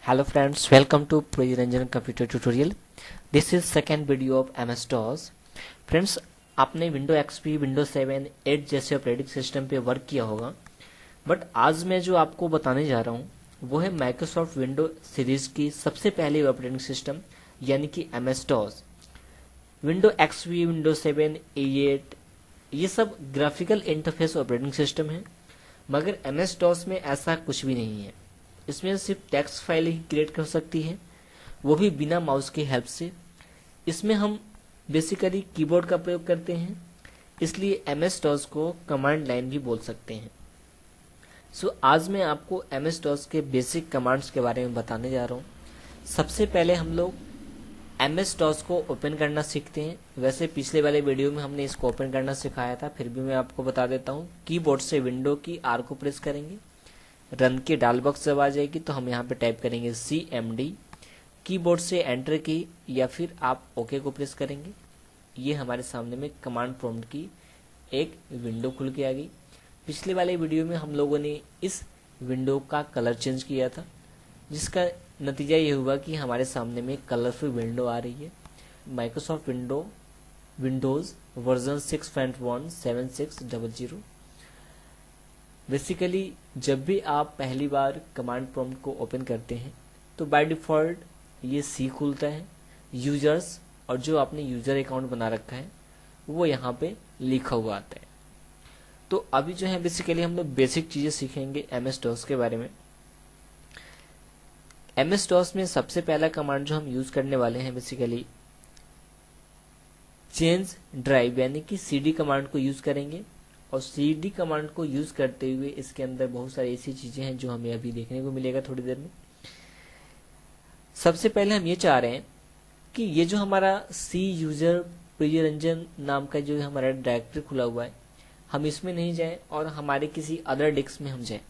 Hello friends, welcome to Priyaranjan Computer Tutorial. This is second video of MS-DOS. Friends, आपने window XP, window 7, 8 जैसे operating system पे work किया होगा, but आज मैं जो आपको बताने जा रहा हूँ वो है माइक्रोसॉफ्ट विंडो सीरीज की सबसे पहली ऑपरेटिंग सिस्टम यानी कि MS-DOS. विंडो XP, विंडो 7, 8 ये सब ग्राफिकल इंटरफेस ऑपरेटिंग सिस्टम है, मगर MS-DOS में ऐसा कुछ भी नहीं है. इसमें सिर्फ टेक्स्ट फाइल ही क्रिएट कर सकती है, वो भी बिना माउस की हेल्प से. इसमें हम बेसिकली कीबोर्ड का प्रयोग करते हैं, इसलिए MS-DOS को कमांड लाइन भी बोल सकते हैं. आज मैं आपको MS-DOS के बेसिक कमांड्स के बारे में बताने जा रहा हूँ. सबसे पहले हम लोग MS-DOS को ओपन करना सीखते हैं. वैसे पिछले वाले वीडियो में हमने इसको ओपन करना सिखाया था, फिर भी मैं आपको बता देता हूँ. कीबोर्ड से विंडो की आर को प्रेस करेंगे, रन की डायल बॉक्स जब आ जाएगी तो हम यहाँ पे टाइप करेंगे CMD. कीबोर्ड से एंटर की या फिर आप ओके को प्रेस करेंगे. ये हमारे सामने में कमांड प्रॉम्प्ट की एक विंडो खुल के आ गई. पिछले वाले वीडियो में हम लोगों ने इस विंडो का कलर चेंज किया था, जिसका नतीजा ये हुआ कि हमारे सामने में कलरफुल विंडो आ रही है. Microsoft Windows version 6.1 7600. बेसिकली जब भी आप पहली बार कमांड प्रॉम्प्ट को ओपन करते हैं तो बाय डिफ़ॉल्ट ये सी खुलता है. यूजर्स और जो आपने यूजर अकाउंट बना रखा है वो यहाँ पे लिखा हुआ आता है. तो अभी जो है बेसिकली हम लोग बेसिक चीज़ें सीखेंगे MS-DOS के बारे में. MS-DOS में सबसे पहला कमांड जो हम यूज़ करने वाले हैं बेसिकली चेंज ड्राइव यानी कि CD कमांड को यूज़ करेंगे. और CD कमांड को यूज करते हुए इसके अंदर बहुत सारी ऐसी चीजें हैं जो हमें अभी देखने को मिलेगा थोड़ी देर में. सबसे पहले हम ये चाह रहे हैं कि ये जो हमारा C यूजर प्रियरंजन नाम का जो हमारा डायरेक्टरी खुला हुआ है, हम इसमें नहीं जाएं और हमारे किसी अदर डिस्क में हम जाएं.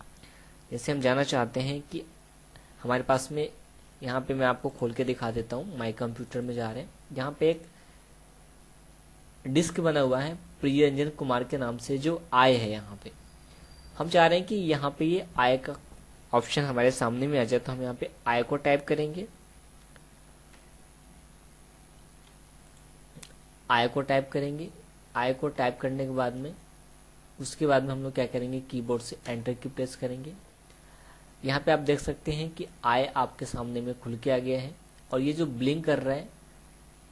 जैसे हम जाना चाहते हैं कि हमारे पास में, यहाँ पे मैं आपको खोल के दिखा देता हूँ. माई कंप्यूटर में जा रहे हैं, यहाँ पे एक डिस्क बना हुआ है प्रियरंजन कुमार के नाम से जो आय है. यहाँ पे हम चाह रहे हैं कि यहाँ पे ये आय का ऑप्शन हमारे सामने में आ जाए, तो हम यहाँ पे आय को टाइप करेंगे. आय को टाइप करने के बाद में उसके बाद में हम लोग क्या करेंगे, कीबोर्ड से एंटर की प्रेस करेंगे. यहाँ पे आप देख सकते हैं कि आय आपके सामने में खुल के आ गया है. और ये जो ब्लिंक कर रहा है,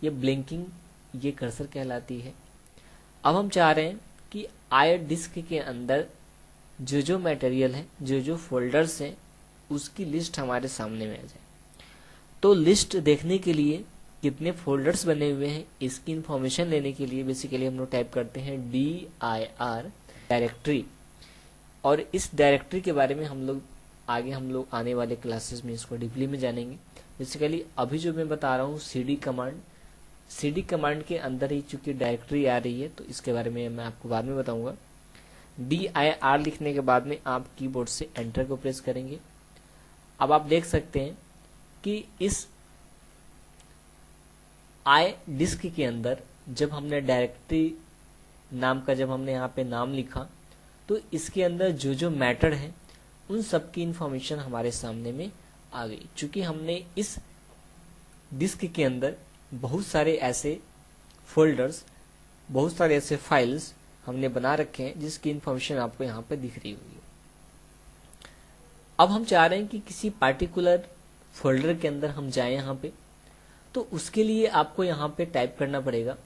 ये ब्लिंकिंग ये कर्सर कहलाती है. अब हम चाह रहे हैं कि आय डिस्क के अंदर जो जो मटेरियल है, जो जो फोल्डर्स हैं, उसकी लिस्ट हमारे सामने में आ जाए. तो लिस्ट देखने के लिए कितने फोल्डर्स बने हुए हैं इसकी इंफॉर्मेशन लेने के लिए बेसिकली हम लोग टाइप करते हैं dir डायरेक्टरी. और इस डायरेक्टरी के बारे में हम लोग आने वाले क्लासेस में इसको डीपली में जानेंगे. बेसिकली अभी जो मैं बता रहा हूँ CD कमांड के अंदर ही चूंकि डायरेक्टरी आ रही है, तो इसके बारे में मैं आपको बाद में बताऊंगा. dir लिखने के बाद में आप कीबोर्ड से एंटर को प्रेस करेंगे. अब आप देख सकते हैं कि इस आई डिस्क के अंदर जब हमने डायरेक्टरी नाम का जब हमने यहाँ पे नाम लिखा, तो इसके अंदर जो जो मैटर है उन सब की इंफॉर्मेशन हमारे सामने में आ गई. चूंकि हमने इस डिस्क के अंदर बहुत सारे ऐसे फोल्डर्स, बहुत सारे ऐसे फाइल्स हमने बना रखे हैं जिसकी इंफॉर्मेशन आपको यहाँ पे दिख रही होगी. अब हम चाह रहे हैं कि किसी पार्टिकुलर फोल्डर के अंदर हम जाएं यहाँ पे, तो उसके लिए आपको यहाँ पे टाइप करना पड़ेगा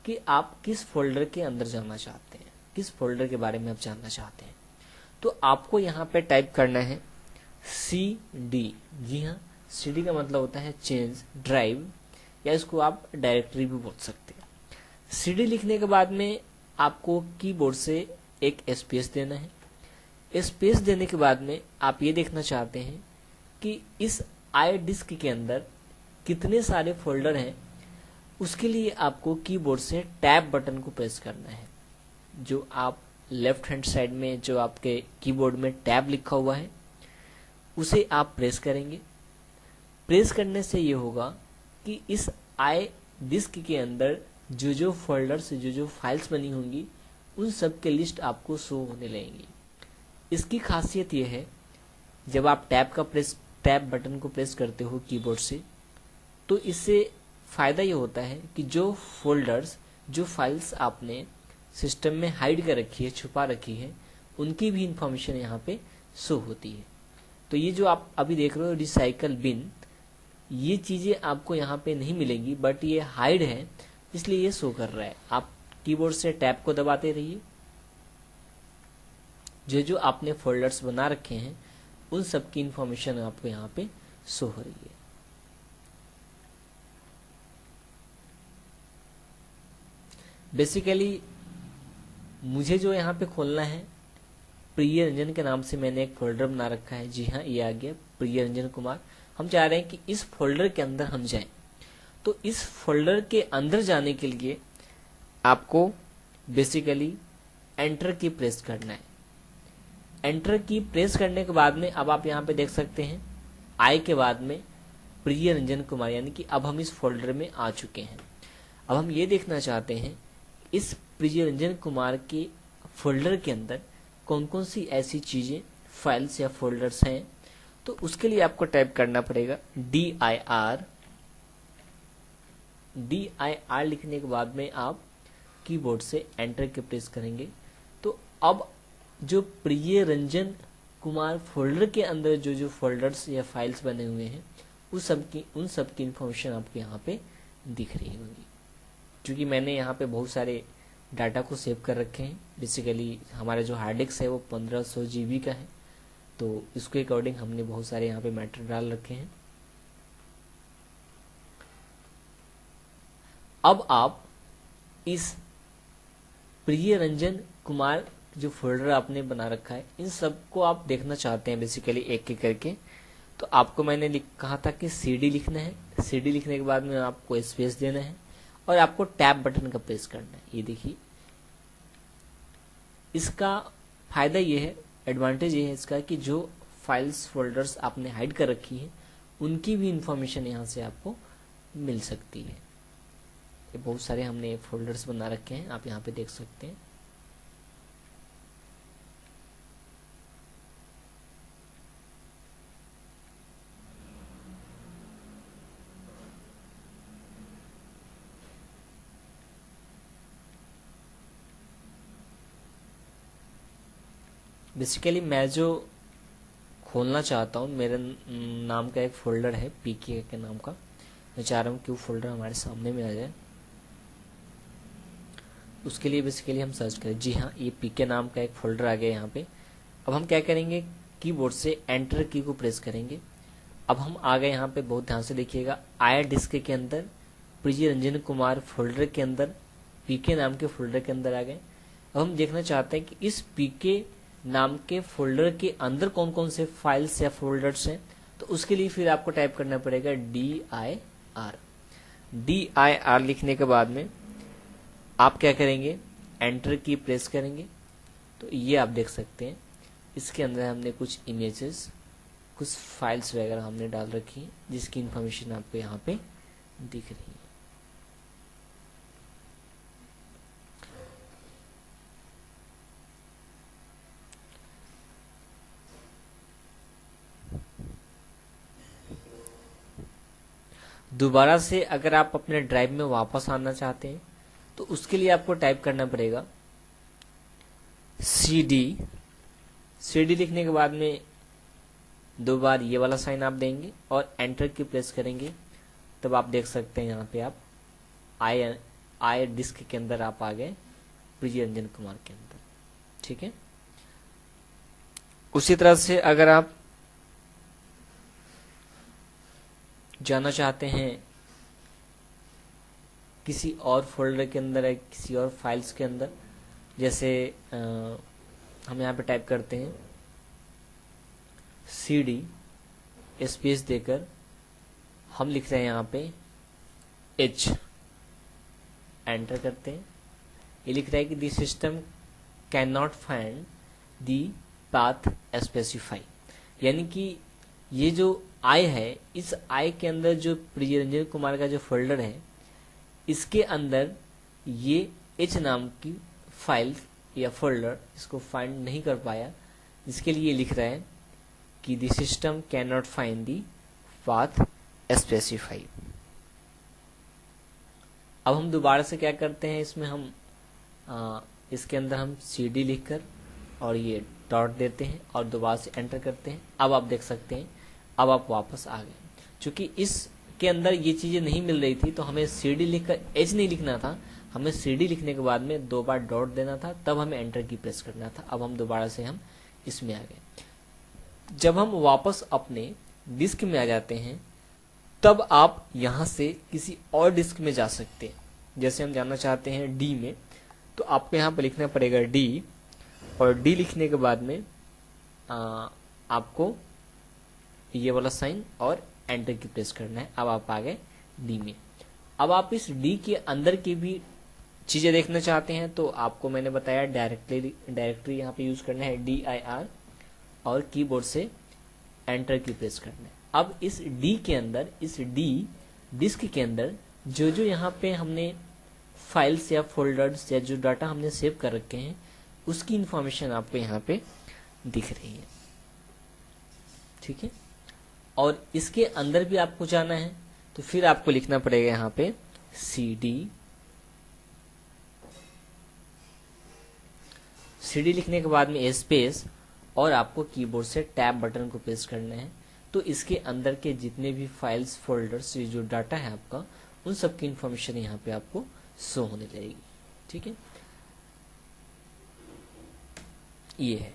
कि आप किस फोल्डर के अंदर जाना चाहते हैं, किस फोल्डर के बारे में आप जानना चाहते हैं. तो आपको यहाँ पे टाइप करना है CD. जी हाँ, CD का मतलब होता है चेंज ड्राइव, या इसको आप डायरेक्टरी भी बोल सकते हैं. CD लिखने के बाद में आपको कीबोर्ड से एक स्पेस देना है. स्पेस देने के बाद में आप ये देखना चाहते हैं कि इस आई डिस्क के अंदर कितने सारे फोल्डर हैं. उसके लिए आपको कीबोर्ड से टैब बटन को प्रेस करना है. जो आप लेफ्ट हैंड साइड में जो आपके कीबोर्ड में टैब लिखा हुआ है उसे आप प्रेस करेंगे. प्रेस करने से ये होगा कि इस आई डिस्क के अंदर जो जो फोल्डर्स, जो जो फाइल्स बनी होंगी उन सब के लिस्ट आपको शो होने लगेंगी. इसकी खासियत यह है, जब आप टैब का प्रेस टैब बटन को प्रेस करते हो कीबोर्ड से, तो इससे फ़ायदा ये होता है कि जो फोल्डर्स, जो फाइल्स आपने सिस्टम में हाइड कर रखी है, छुपा रखी है, उनकी भी इंफॉर्मेशन यहाँ पे शो होती है। तो ये जो आप अभी देख रहे हो रिसाइकल बिन, ये चीज़ें आपको यहाँ पे नहीं मिलेंगी, बट ये हाइड है इसलिए ये शो कर रहा है। आप कीबोर्ड से टैब को दबाते रहिए, जो जो आपने फोल्डर्स बना रखे हैं उन सब की इंफॉर्मेशन आपको यहाँ पे शो हो रही है। बेसिकली मुझे जो यहाँ पे खोलना है, प्रिय रंजन के नाम से मैंने एक फोल्डर बना रखा है। जी हाँ, ये आ गया प्रिय रंजन कुमार। हम चाह रहे हैं कि इस फोल्डर के अंदर हम जाएं, तो इस फोल्डर के अंदर जाने के लिए आपको बेसिकली एंटर की प्रेस करना है। एंटर की प्रेस करने के बाद में अब आप यहाँ पे देख सकते हैं आई के बाद में प्रिय रंजन कुमार, यानी कि अब हम इस फोल्डर में आ चुके हैं। अब हम ये देखना चाहते हैं इस प्रिय रंजन कुमार के फोल्डर के अंदर कौन कौन सी ऐसी चीज़ें, फाइल्स या फोल्डर्स हैं। तो उसके लिए आपको टाइप करना पड़ेगा dir लिखने के बाद में आप कीबोर्ड से एंटर के प्रेस करेंगे। तो अब जो प्रिय रंजन कुमार फोल्डर के अंदर जो जो फोल्डर्स या फाइल्स बने हुए हैं उन सब की इंफॉर्मेशन आपको यहाँ पे दिख रही होगी। क्योंकि मैंने यहाँ पे बहुत सारे डाटा को सेव कर रखे हैं। बेसिकली हमारा जो हार्ड डिस्क है वो 1500 GB का है, तो इसके अकॉर्डिंग हमने बहुत सारे यहाँ पे मैटर डाल रखे हैं। अब आप इस प्रिय रंजन कुमार जो फोल्डर आपने बना रखा है, इन सब को आप देखना चाहते हैं बेसिकली एक एक करके। तो आपको मैंने कहा था कि CD लिखना है। CD लिखने के बाद में आपको स्पेस देना है और आपको टैब बटन का प्रेस करना है। ये देखिए, इसका फायदा ये है, एडवांटेज ये है इसका कि जो फाइल्स फोल्डर्स आपने हाइड कर रखी है उनकी भी इंफॉर्मेशन यहाँ से आपको मिल सकती है। ये बहुत सारे हमने फोल्डर्स बना रखे हैं, आप यहाँ पे देख सकते हैं। बेसिकली मैं जो खोलना चाहता हूँ, मेरे नाम का एक फोल्डर है पीके के नाम का। मैं चाह रहा हूँ कि वो फोल्डर हमारे सामने में आ जाए। उसके लिए बेसिकली हम सर्च करें। जी हाँ, ये पीके नाम का एक फोल्डर आ गया यहाँ पे। अब हम क्या करेंगे, कीबोर्ड से एंटर की को प्रेस करेंगे। अब हम आ गए यहाँ पे, बहुत ध्यान से देखिएगा। आई डिस्क के अंदर प्रिय रंजन कुमार फोल्डर के अंदर पीके नाम के फोल्डर के अंदर आ गए। अब हम देखना चाहते हैं कि इस पीके नाम के फोल्डर के अंदर कौन कौन से फाइल्स या फोल्डर्स हैं। तो उसके लिए फिर आपको टाइप करना पड़ेगा dir लिखने के बाद में आप क्या करेंगे, एंटर की प्रेस करेंगे। तो ये आप देख सकते हैं, इसके अंदर हमने कुछ इमेजेस, कुछ फाइल्स वगैरह हमने डाल रखी हैं, जिसकी इंफॉर्मेशन आपको यहाँ पे दिख रही है। दोबारा से अगर आप अपने ड्राइव में वापस आना चाहते हैं तो उसके लिए आपको टाइप करना पड़ेगा CD लिखने के बाद में 2 बार ये वाला साइन आप देंगे और एंटर की प्रेस करेंगे। तब आप देख सकते हैं यहाँ पे आप आई डिस्क के अंदर आप आ गए प्रिय रंजन कुमार के अंदर। ठीक है, उसी तरह से अगर आप जाना चाहते हैं किसी और फोल्डर के अंदर है, किसी और फाइल्स के अंदर, जैसे हम यहाँ पे टाइप करते हैं CD स्पेस देकर हम लिख रहे हैं यहाँ पे H, एंटर करते हैं। ये लिख रहा है कि the system can not find the path specify, यानी कि ये जो आई है, इस आई के अंदर जो प्रिय रंजन कुमार का जो फोल्डर है, इसके अंदर ये H नाम की फाइल या फोल्डर इसको फाइंड नहीं कर पाया, जिसके लिए लिख रहा है कि the system can not find the path specify. अब हम दोबारा से क्या करते हैं, इसमें हम इसके अंदर हम CD लिखकर और ये डॉट देते हैं और दोबारा से एंटर करते हैं। अब आप देख सकते हैं, अब आप वापस आ गए। क्योंकि इसके अंदर ये चीज़ें नहीं मिल रही थी तो हमें CD लिखकर H नहीं लिखना था, हमें CD लिखने के बाद में 2 बार डॉट देना था, तब हमें एंटर की प्रेस करना था। अब हम दोबारा से हम इसमें आ गए। जब हम वापस अपने डिस्क में आ जाते हैं तब आप यहाँ से किसी और डिस्क में जा सकते हैं। जैसे हम जाना चाहते हैं D में, तो आपको यहाँ पर लिखना पड़ेगा D, और D लिखने के बाद में आपको ये वाला साइन और एंटर की प्रेस करना है। अब आप आ गए D में। अब आप इस D के अंदर की भी चीज़ें देखना चाहते हैं तो आपको मैंने बताया डायरेक्टरी यहाँ पे यूज करना है DIR, और कीबोर्ड से एंटर की प्रेस करना है। अब इस D के अंदर, इस D डिस्क के अंदर जो जो यहाँ पे हमने फाइल्स या फोल्डर्स या जो डाटा हमने सेव कर रखे हैं उसकी इंफॉर्मेशन आपको यहाँ पे दिख रही है। ठीक है, और इसके अंदर भी आपको जाना है तो फिर आपको लिखना पड़ेगा यहाँ पे CD लिखने के बाद में स्पेस, और आपको कीबोर्ड से टैब बटन को प्रेस करना है। तो इसके अंदर के जितने भी फाइल्स, फोल्डर्स, जो डाटा है आपका, उन सब की इंफॉर्मेशन यहाँ पे आपको शो होने लगेगी। ठीक है, ये है।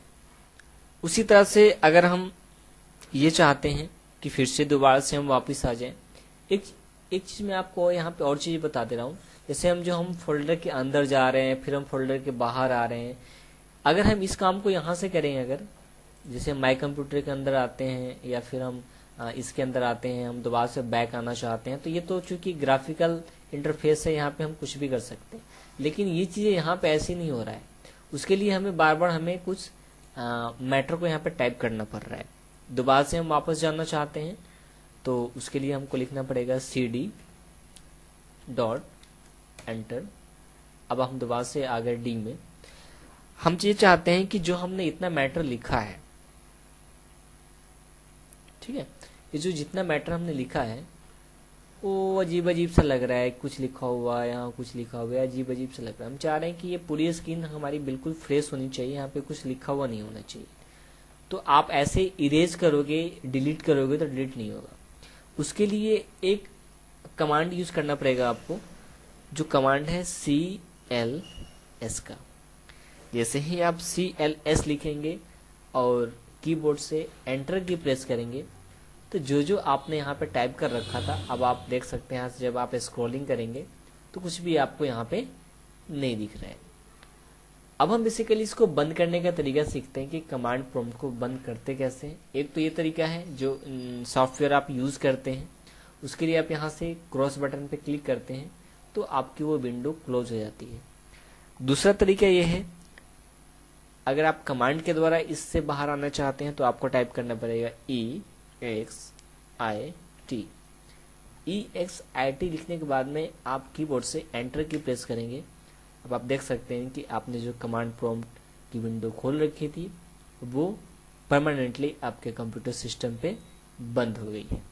उसी तरह से अगर हम ये चाहते हैं कि फिर से दोबारा से हम वापस आ जाएं, एक चीज मैं आपको यहाँ पे और चीज बता दे रहा हूँ। जैसे हम फोल्डर के अंदर जा रहे हैं, फिर हम फोल्डर के बाहर आ रहे हैं। अगर हम इस काम को यहाँ से करें, अगर जैसे माई कंप्यूटर के अंदर आते हैं या फिर हम इसके अंदर आते हैं, हम दोबारा से बैक आना चाहते हैं, तो ये तो चूंकि ग्राफिकल इंटरफेस है, यहाँ पे हम कुछ भी कर सकते हैं। लेकिन ये चीज़ें यहाँ पे ऐसे नहीं हो रहा है। उसके लिए हमें बार बार हमें कुछ मैटर को यहाँ पे टाइप करना पड़ रहा है। दोबारा से हम वापस जाना चाहते हैं तो उसके लिए हमको लिखना पड़ेगा CD डॉट एंटर। अब हम दोबारा से आ गए D में। हम ये चाहते हैं कि जो हमने इतना मैटर लिखा है, ठीक है, ये जो जितना मैटर हमने लिखा है वो अजीब अजीब सा लग रहा है, कुछ लिखा हुआ है, यहाँ कुछ लिखा हुआ है, अजीब अजीब सा लग रहा है। हम चाह रहे हैं कि ये पूरी स्क्रीन हमारी बिल्कुल फ्रेश होनी चाहिए, यहाँ पे कुछ लिखा हुआ नहीं होना चाहिए। तो आप ऐसे इरेज करोगे, डिलीट करोगे तो डिलीट नहीं होगा। उसके लिए एक कमांड यूज करना पड़ेगा आपको, जो कमांड है CLS का। जैसे ही आप CLS लिखेंगे और कीबोर्ड से एंटर की प्रेस करेंगे तो जो जो आपने यहाँ पे टाइप कर रखा था, अब आप देख सकते हैं यहाँ से जब आप स्क्रॉलिंग करेंगे तो कुछ भी आपको यहाँ पे नहीं दिख रहा है। अब हम बेसिकली इसको बंद करने का तरीका सीखते हैं कि कमांड प्रॉम्प्ट को बंद करते कैसे हैं। एक तो ये तरीका है जो सॉफ्टवेयर आप यूज करते हैं, उसके लिए आप यहाँ से क्रॉस बटन पे क्लिक करते हैं तो आपकी वो विंडो क्लोज हो जाती है। दूसरा तरीका ये है, अगर आप कमांड के द्वारा इससे बाहर आना चाहते हैं तो आपको टाइप करना पड़ेगा EXIT लिखने के बाद में आप कीबोर्ड से एंटर की प्रेस करेंगे। अब आप देख सकते हैं कि आपने जो कमांड प्रॉम्प्ट की विंडो खोल रखी थी वो परमानेंटली आपके कंप्यूटर सिस्टम पे बंद हो गई है।